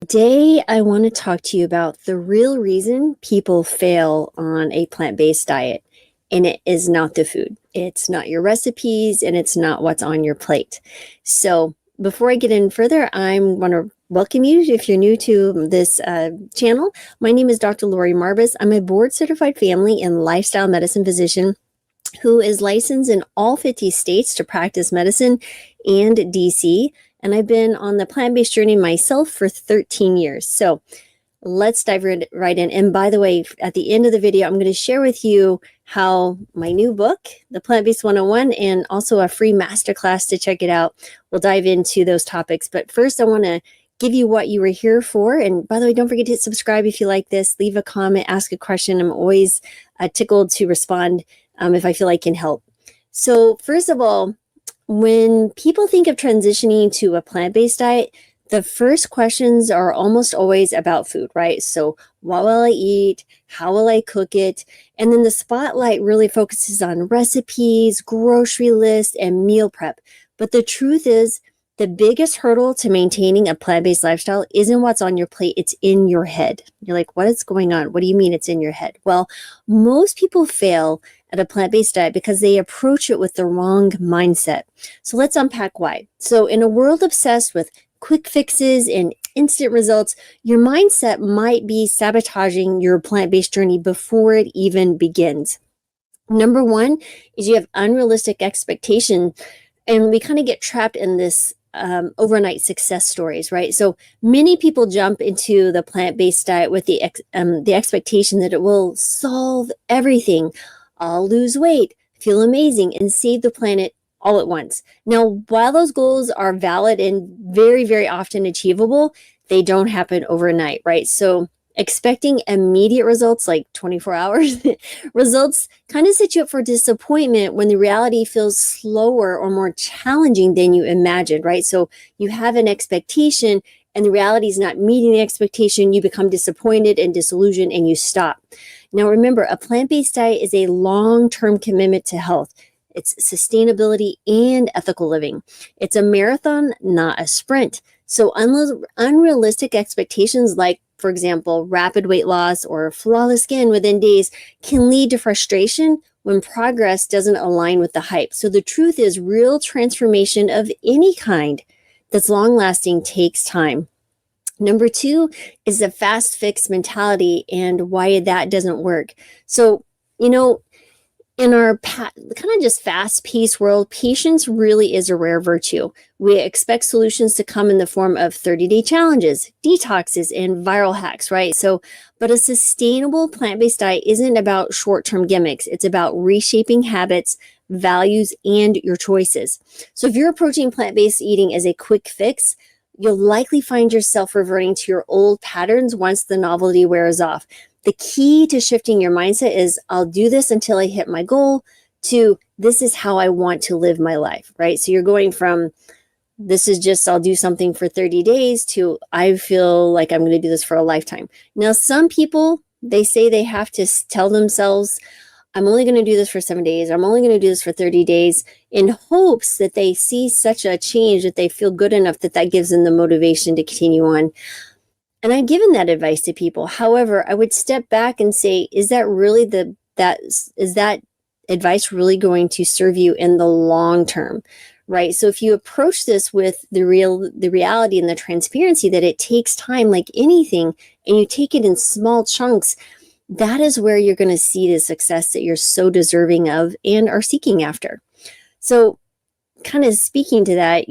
Today, I want to talk to you about the real reason people fail on a plant-based diet, and it is not the food. It's not your recipes, and it's not what's on your plate. So before I get in further, I want to welcome you if you're new to this channel. My name is Dr. Lori Marbus. I'm a board-certified family and lifestyle medicine physician who is licensed in all 50 states to practice medicine and DC. And I've been on the plant-based journey myself for 13 years. So let's dive right in. And by the way, at the end of the video, I'm going to share with you how my new book, The Plant-Based 101, and also a free masterclass to check it out. We'll dive into those topics. But first, I want to give you what you were here for. And by the way, don't forget to hit subscribe if you like this. Leave a comment, ask a question. I'm always tickled to respond if I feel I can help. So first of all, when people think of transitioning to a plant-based diet, the first questions are almost always about food, right? So what will I eat? How will I cook it? And then the spotlight really focuses on recipes, grocery lists, and meal prep. But the truth is, the biggest hurdle to maintaining a plant-based lifestyle isn't what's on your plate, it's in your head. You're like, what is going on? What do you mean it's in your head? Well, most people fail at a plant-based diet because they approach it with the wrong mindset. So let's unpack why. So in a world obsessed with quick fixes and instant results, your mindset might be sabotaging your plant-based journey before it even begins. Number one is you have unrealistic expectation, and we kind of get trapped in this overnight success stories, right? So many people jump into the plant-based diet with the expectation that it will solve everything. I'll lose weight, feel amazing, and save the planet all at once. Now, while those goals are valid and very, very often achievable, they don't happen overnight, right? So expecting immediate results like 24 hours results kind of set you up for disappointment when the reality feels slower or more challenging than you imagined, right? So you have an expectation and the reality is not meeting the expectation, you become disappointed and disillusioned and you stop. Now remember, a plant-based diet is a long-term commitment to health. It's sustainability and ethical living. It's a marathon, not a sprint. So unrealistic expectations like, for example, rapid weight loss or flawless skin within days can lead to frustration when progress doesn't align with the hype. So the truth is, real transformation of any kind that's long-lasting takes time. Number two is the fast fix mentality and why that doesn't work. So, in our kind of just fast-paced world, patience really is a rare virtue. We expect solutions to come in the form of 30-day challenges, detoxes, and viral hacks, right? So, but a sustainable plant-based diet isn't about short-term gimmicks. It's about reshaping habits, values, and your choices. So if you're approaching plant-based eating as a quick fix, you'll likely find yourself reverting to your old patterns once the novelty wears off. The key to shifting your mindset is I'll do this until I hit my goal to this is how I want to live my life, right? So you're going from this is just I'll do something for 30 days to I feel like I'm going to do this for a lifetime. Now, some people, they say they have to tell themselves, I'm only going to do this for 7 days. I'm only going to do this for 30 days in hopes that they see such a change that they feel good enough that that gives them the motivation to continue on. And I've given that advice to people. However, I would step back and say, is that really is that advice really going to serve you in the long term, right? So if you approach this with the reality and the transparency that it takes time like anything, and you take it in small chunks, that is where you're going to see the success that you're so deserving of and are seeking after. So kind of speaking to that,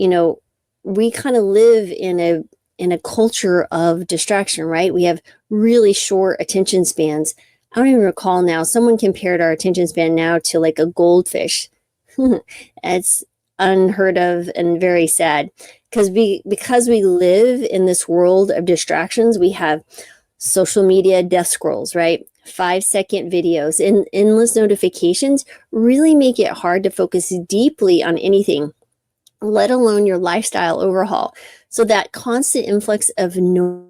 we kind of live in a culture of distraction, right? We have really short attention spans. I don't even recall now, someone compared our attention span now to like a goldfish. It's unheard of and very sad because we live in this world of distractions. We have social media death scrolls, right? 5-second videos and endless notifications really make it hard to focus deeply on anything, let alone your lifestyle overhaul. So that constant influx of noise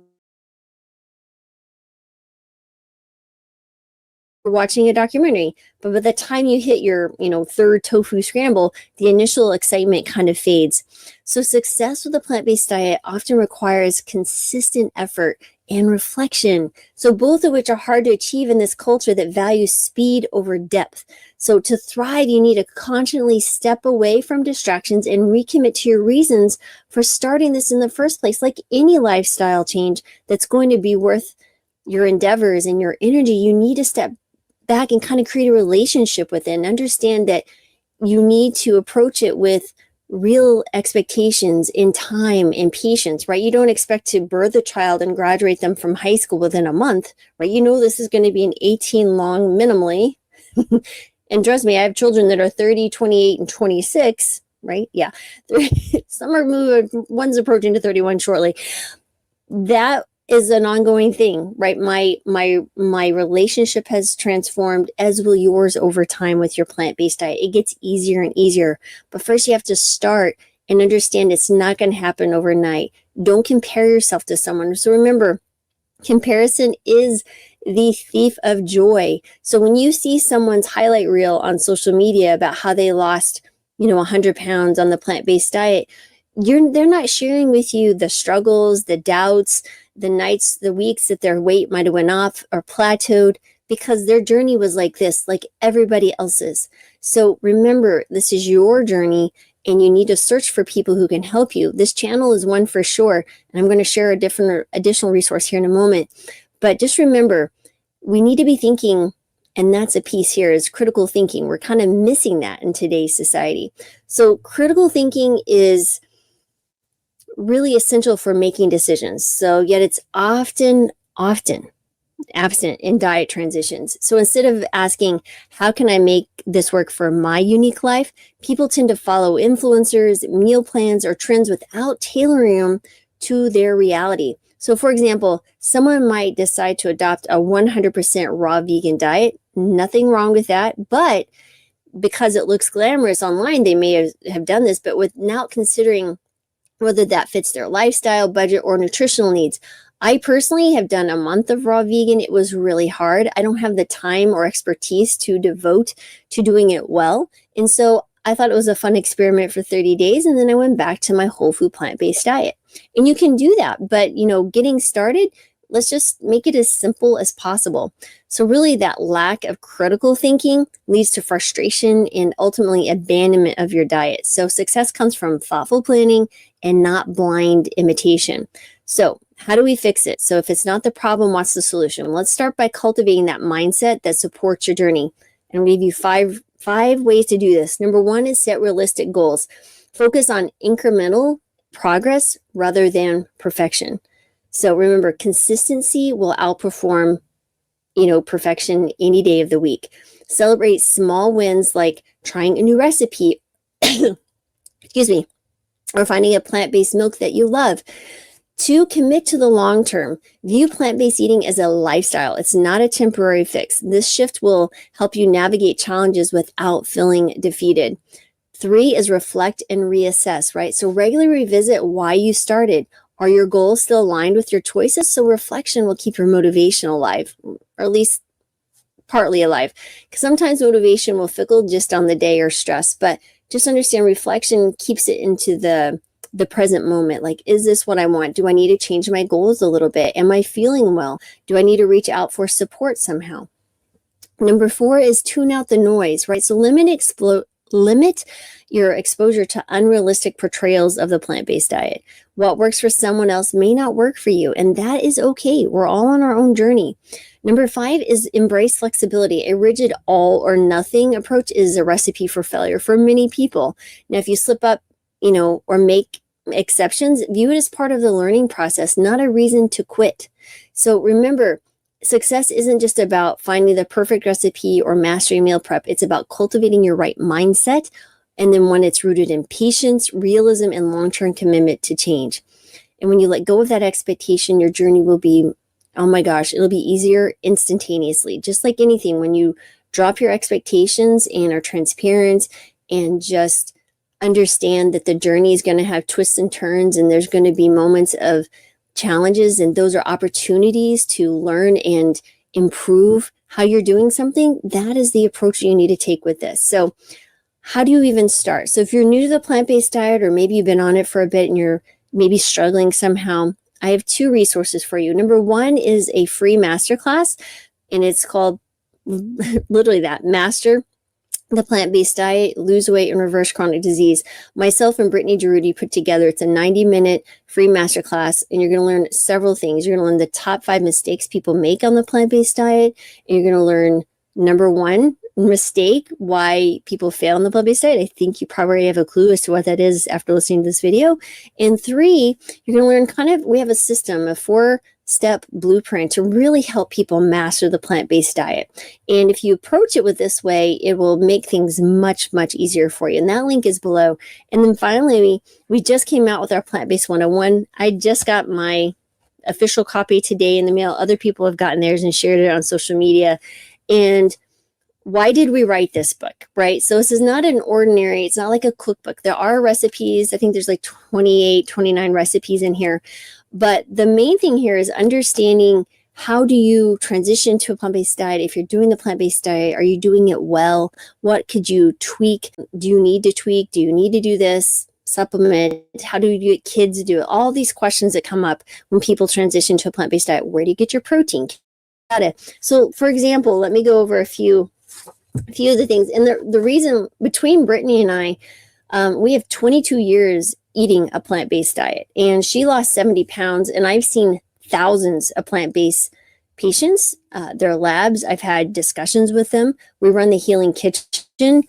watching a documentary. But by the time you hit your, third tofu scramble, the initial excitement kind of fades. So success with a plant-based diet often requires consistent effort and reflection. So both of which are hard to achieve in this culture that values speed over depth. So to thrive, you need to constantly step away from distractions and recommit to your reasons for starting this in the first place. Like any lifestyle change that's going to be worth your endeavors and your energy, you need to step back and kind of create a relationship with it and understand that you need to approach it with real expectations in time and patience, right? You don't expect to birth a child and graduate them from high school within a month, right? You know this is going to be an 18 long minimally. And trust me, I have children that are 30, 28, and 26, right? Yeah. Some are moving, one's approaching to 31 shortly. That is an ongoing thing, right? My relationship has transformed, as will yours over time with your plant-based diet. It gets easier and easier, but first you have to start and understand it's not going to happen overnight. Don't compare yourself to someone. So remember, comparison is the thief of joy. So when you see someone's highlight reel on social media about how they lost, 100 pounds on the plant-based diet, they're not sharing with you the struggles, the doubts, the nights, the weeks that their weight might have went off or plateaued, because their journey was like this, like everybody else's. So remember, this is your journey and you need to search for people who can help you. This channel is one for sure. And I'm going to share a different additional resource here in a moment. But just remember, we need to be thinking, and that's a piece here, is critical thinking. We're kind of missing that in today's society. So critical thinking is really essential for making decisions. So yet it's often absent in diet transitions. So instead of asking, how can I make this work for my unique life? People tend to follow influencers, meal plans, or trends without tailoring them to their reality. So for example, someone might decide to adopt a 100% raw vegan diet. Nothing wrong with that, but because it looks glamorous online, they may have done this, but without considering whether that fits their lifestyle, budget, or nutritional needs. I personally have done a month of raw vegan. It was really hard. I don't have the time or expertise to devote to doing it well. And so I thought it was a fun experiment for 30 days. And then I went back to my whole food plant-based diet. And you can do that. But, getting started, let's just make it as simple as possible. So really that lack of critical thinking leads to frustration and ultimately abandonment of your diet. So success comes from thoughtful planning and not blind imitation. So how do we fix it? So if it's not the problem, what's the solution? Let's start by cultivating that mindset that supports your journey. And I'll give you five ways to do this. Number one is set realistic goals. Focus on incremental progress rather than perfection. So remember, consistency will outperform, perfection any day of the week. Celebrate small wins like trying a new recipe, excuse me, or finding a plant-based milk that you love. 2, commit to the long term. View plant-based eating as a lifestyle. It's not a temporary fix. This shift will help you navigate challenges without feeling defeated. 3 is reflect and reassess, right? So regularly revisit why you started. Are your goals still aligned with your choices? So reflection will keep your motivation alive, or at least partly alive. Because sometimes motivation will fickle just on the day or stress, but just understand reflection keeps it into the present moment. Like, is this what I want? Do I need to change my goals a little bit? Am I feeling well? Do I need to reach out for support somehow? Number 4 is tune out the noise, right? So limit your exposure to unrealistic portrayals of the plant-based diet. What works for someone else may not work for you, and that is okay. We're all on our own journey. Number 5 is embrace flexibility. A rigid all or nothing approach is a recipe for failure for many people. Now, if you slip up, or make exceptions, view it as part of the learning process, not a reason to quit. So remember, success isn't just about finding the perfect recipe or mastering meal prep. It's about cultivating your right mindset, and then one it's rooted in patience, realism, and long-term commitment to change. And when you let go of that expectation, your journey will be, oh my gosh, it'll be easier instantaneously. Just like anything, when you drop your expectations and are transparent and just understand that the journey is going to have twists and turns, and there's going to be moments of challenges, and those are opportunities to learn and improve how you're doing something, that is the approach you need to take with this. So how do you even start? So if you're new to the plant-based diet, or maybe you've been on it for a bit and you're maybe struggling somehow, I have 2 resources for you. Number 1 is a free masterclass, and it's called literally that, Master the Plant-Based Diet, Lose Weight, and Reverse Chronic Disease. Myself and Brittany Giroudi put together. It's a 90-minute free masterclass, and you're going to learn several things. You're going to learn the top 5 mistakes people make on the plant-based diet, and you're going to learn, number 1 mistake, why people fail on the plant-based diet. I think you probably have a clue as to what that is after listening to this video. And 3, you're going to learn we have a system, a 4-step blueprint to really help people master the plant-based diet. And if you approach it with this way, it will make things much, much easier for you. And that link is below. And then finally, we just came out with our Plant-Based 101. I just got my official copy today in the mail. Other people have gotten theirs and shared it on social media. And why did we write this book, right? So this is not it's not like a cookbook. There are recipes. I think there's like 28, 29 recipes in here. But the main thing here is understanding, how do you transition to a plant-based diet? If you're doing the plant-based diet, are you doing it well? What could you tweak? Do you need to tweak? Do you need to do this? Supplement? How do you get kids to do it? All these questions that come up when people transition to a plant-based diet. Where do you get your protein? So for example, let me go over a few of the things. And the reason, between Brittany and I, we have 22 years eating a plant-based diet, and she lost 70 pounds. And I've seen thousands of plant-based patients, their labs. I've had discussions with them. We run the Healing Kitchen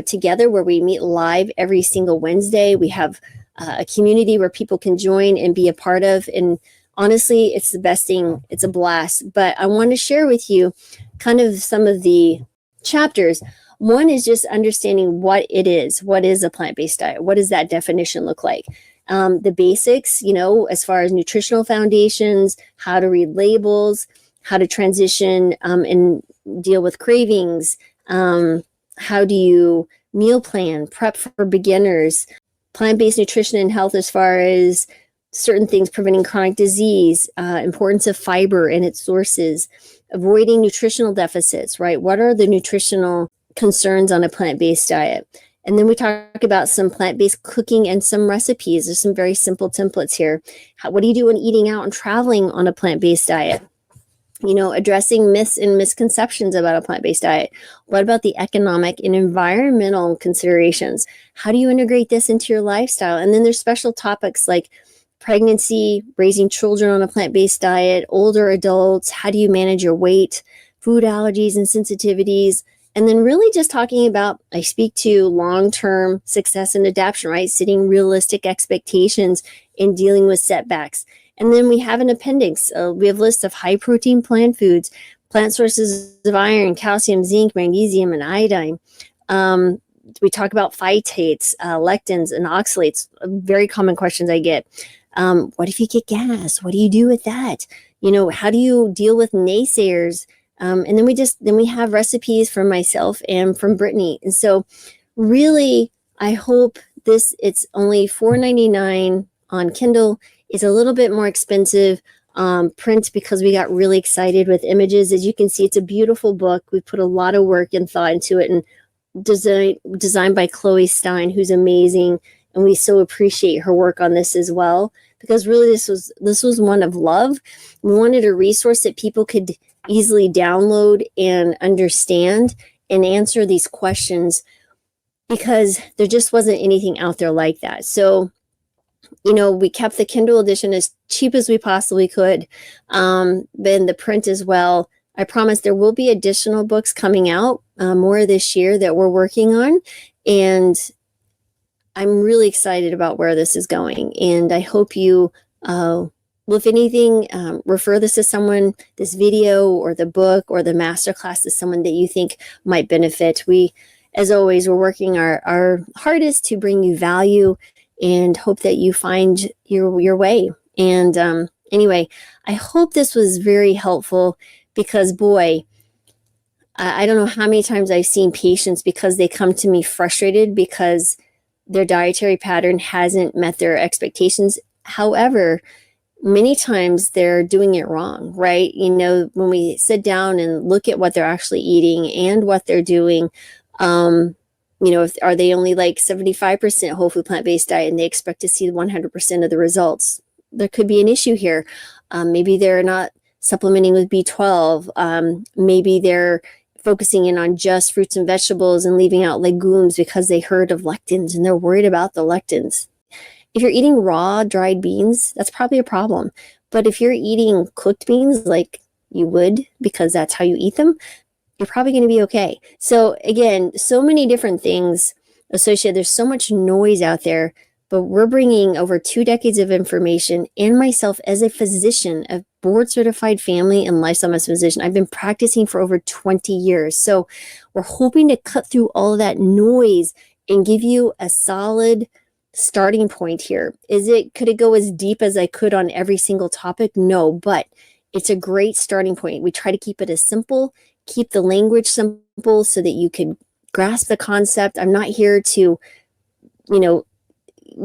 together, where we meet live every single Wednesday. We have a community where people can join and be a part of. And honestly, it's the best thing. It's a blast. But I want to share with you kind of some of the chapters. One is just understanding what it is. What is a plant-based diet? What does that definition look like? The basics, as far as nutritional foundations, how to read labels, how to transition and deal with cravings. How do you meal plan, prep for beginners, plant-based nutrition and health as far as certain things preventing chronic disease, importance of fiber and its sources, avoiding nutritional deficits, right? What are the nutritional concerns on a plant-based diet? And then we talk about some plant-based cooking and some recipes. There's some very simple templates here. What do you do when eating out and traveling on a plant-based diet? Addressing myths and misconceptions about a plant-based diet. What about the economic and environmental considerations? How do you integrate this into your lifestyle? And then there's special topics like pregnancy, raising children on a plant-based diet, older adults, how do you manage your weight, food allergies and sensitivities, and then really just talking about, I speak to long-term success and adaptation, right? Setting realistic expectations and dealing with setbacks. And then we have an appendix. We have lists of high-protein plant foods, plant sources of iron, calcium, zinc, magnesium, and iodine. We talk about phytates, lectins, and oxalates, very common questions I get. What if you get gas? What do you do with that? How do you deal with naysayers? And then we have recipes from myself and from Brittany. And so really, I hope it's only $4.99 on Kindle. It's a little bit more expensive print because we got really excited with images. As you can see, it's a beautiful book. We put a lot of work and thought into it, and designed by Chloe Stein, who's amazing. And we so appreciate her work on this as well, because really this was one of love. We wanted a resource that people could easily download and understand and answer these questions, because there just wasn't anything out there like that. So, we kept the Kindle edition as cheap as we possibly could, then the print as well. I promise there will be additional books coming out more this year that we're working on, and I'm really excited about where this is going. And I hope you will, if anything, refer this to someone, this video or the book or the masterclass, to someone that you think might benefit. As always, we're working our hardest to bring you value and hope that you find your way. And anyway, I hope this was very helpful, because boy, I don't know how many times I've seen patients, because they come to me frustrated because their dietary pattern hasn't met their expectations. However, many times they're doing it wrong, right? When we sit down and look at what they're actually eating and what they're doing, are they only like 75% whole food plant-based diet and they expect to see 100% of the results? There could be an issue here. Maybe they're not supplementing with B12. Maybe they're focusing in on just fruits and vegetables and leaving out legumes because they heard of lectins and they're worried about the lectins. If you're eating raw dried beans, that's probably a problem. But if you're eating cooked beans like you would because that's how you eat them, you're probably going to be okay. So again, so many different things associated. There's so much noise out there, but we're bringing over 2 decades of information, and myself as a physician, a board certified family and lifestyle medicine physician. I've been practicing for over 20 years. So we're hoping to cut through all of that noise and give you a solid starting point here. Could it go as deep as I could on every single topic? No, but it's a great starting point. We try to keep it as simple, keep the language simple so that you can grasp the concept. I'm not here to,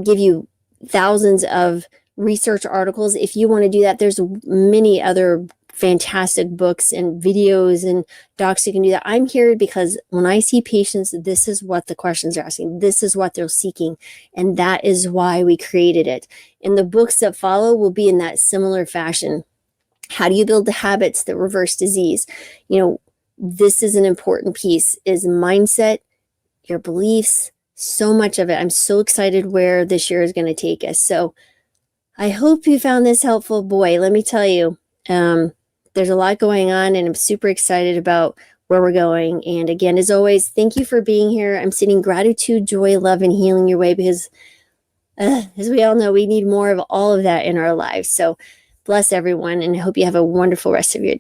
give you thousands of research articles. If you want to do that, there's many other fantastic books and videos and docs you can do that. I'm here because when I see patients, this is what the questions are asking. This is what they're seeking. And that is why we created it. And the books that follow will be in that similar fashion. How do you build the habits that reverse disease? This is an important piece, is mindset, your beliefs, so much of it. I'm so excited where this year is going to take us. So I hope you found this helpful. Boy, let me tell you, there's a lot going on and I'm super excited about where we're going. And again, as always, thank you for being here. I'm sending gratitude, joy, love, and healing your way because as we all know, we need more of all of that in our lives. So bless everyone and I hope you have a wonderful rest of your day.